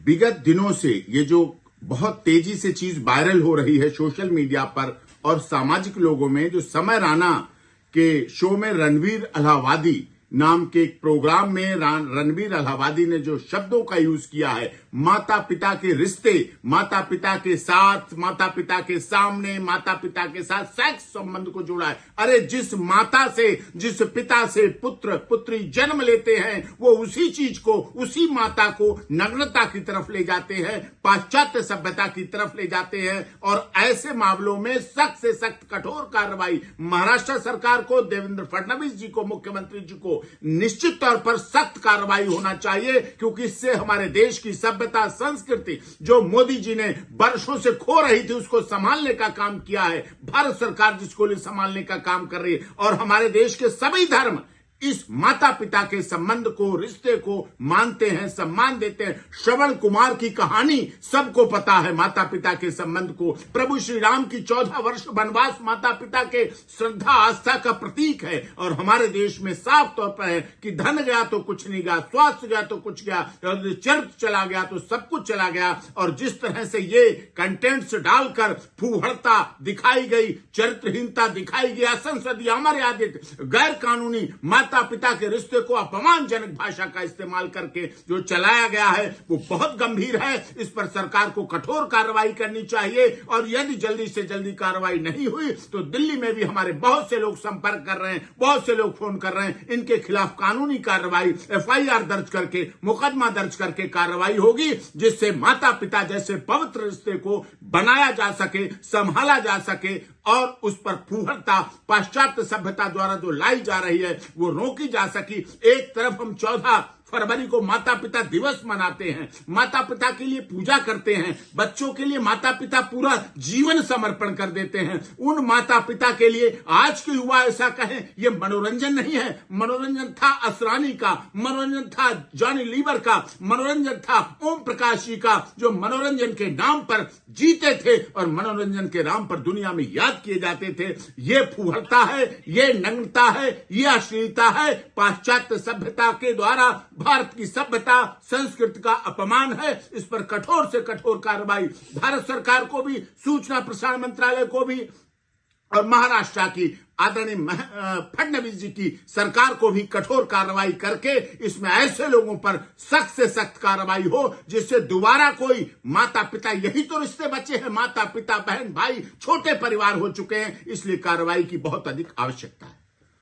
विगत दिनों से ये जो बहुत तेजी से चीज वायरल हो रही है सोशल मीडिया पर और सामाजिक लोगों में, जो समय राणा के शो में रणवीर अलाहाबादी नाम के एक प्रोग्राम में रणवीर अलाहाबादी ने जो शब्दों का यूज किया है, माता पिता के रिश्ते, माता पिता के साथ, माता पिता के सामने, माता पिता के साथ सेक्स संबंध को जोड़ा है। अरे जिस माता से, जिस पिता से पुत्र पुत्री जन्म लेते हैं, वो उसी चीज को, उसी माता को नग्नता की तरफ ले जाते हैं, पाश्चात्य सभ्यता की तरफ ले जाते हैं। और ऐसे मामलों में सख्त से सख्त कठोर कार्रवाई महाराष्ट्र सरकार को, देवेंद्र फडणवीस जी को, मुख्यमंत्री जी को निश्चित तौर पर सख्त कार्रवाई होना चाहिए, क्योंकि इससे हमारे देश की सभ्यता, संस्कृति जो मोदी जी ने वर्षों से खो रही थी, उसको संभालने का काम किया है। भारत सरकार जिसको लिए संभालने का काम कर रही है, और हमारे देश के सभी धर्म इस माता पिता के संबंध को, रिश्ते को मानते हैं, सम्मान देते हैं। श्रवण कुमार की कहानी सबको पता है, माता पिता के संबंध को। प्रभु श्री राम की 14 वर्ष वनवास माता पिता के श्रद्धा आस्था का प्रतीक है। और हमारे देश में साफ तौर पर है कि धन गया तो कुछ नहीं गया, स्वास्थ्य गया तो कुछ गया, चरित्र चला गया तो सब कुछ चला गया। और जिस तरह से ये कंटेंट्स डालकर फूहड़ता दिखाई गई, चरित्रहीनता दिखाई गई, असंसदीय, अमर्यादित, गैर कानूनी माता पिता के रिश्ते को अपमानजनक भाषा का इस्तेमाल करके जो चलाया गया है, वो बहुत गंभीर है। इस पर सरकार को कठोर कार्रवाई करनी चाहिए। और यदि जल्दी से जल्दी कार्रवाई नहीं हुई तो दिल्ली में भी हमारे बहुत से लोग संपर्क कर रहे हैं, बहुत से लोग फोन कर रहे हैं। इनके खिलाफ कानूनी कार्रवाई, FIR दर्ज करके, मुकदमा दर्ज करके कार्रवाई होगी, जिससे माता पिता जैसे पवित्र रिश्ते को बनाया जा सके, संभाला जा सके, और उस पर फूहड़ता पाश्चात्य सभ्यता द्वारा जो लाई जा रही है वो रोकी जा सकी। एक तरफ हम 14 फरवरी को माता पिता दिवस मनाते हैं, माता पिता के लिए पूजा करते हैं, बच्चों के लिए माता पिता पूरा जीवन समर्पण कर देते हैं। उन माता पिता के लिए आज के युवा ऐसा कहें ये मनोरंजन नहीं है। मनोरंजन था असरानी का, मनोरंजन था जॉनी लीवर का, मनोरंजन था ओम प्रकाश जी का, जो मनोरंजन के नाम पर जीते थे और मनोरंजन के नाम पर दुनिया में याद किए जाते थे। ये फूहड़ता है, ये नग्नता है, ये अश्लीलता है, पाश्चात्य सभ्यता के द्वारा भारत की सभ्यता, संस्कृति का अपमान है। इस पर कठोर से कठोर कार्रवाई भारत सरकार को भी, सूचना प्रसारण मंत्रालय को भी, और महाराष्ट्र की आदरणीय फडणवीस जी की सरकार को भी कठोर कार्रवाई करके इसमें ऐसे लोगों पर सख्त से सख्त कार्रवाई हो, जिससे दोबारा कोई माता पिता, यही तो रिश्ते बचे हैं, माता पिता, बहन भाई, छोटे परिवार हो चुके हैं। इसलिए कार्रवाई की बहुत अधिक आवश्यकता है।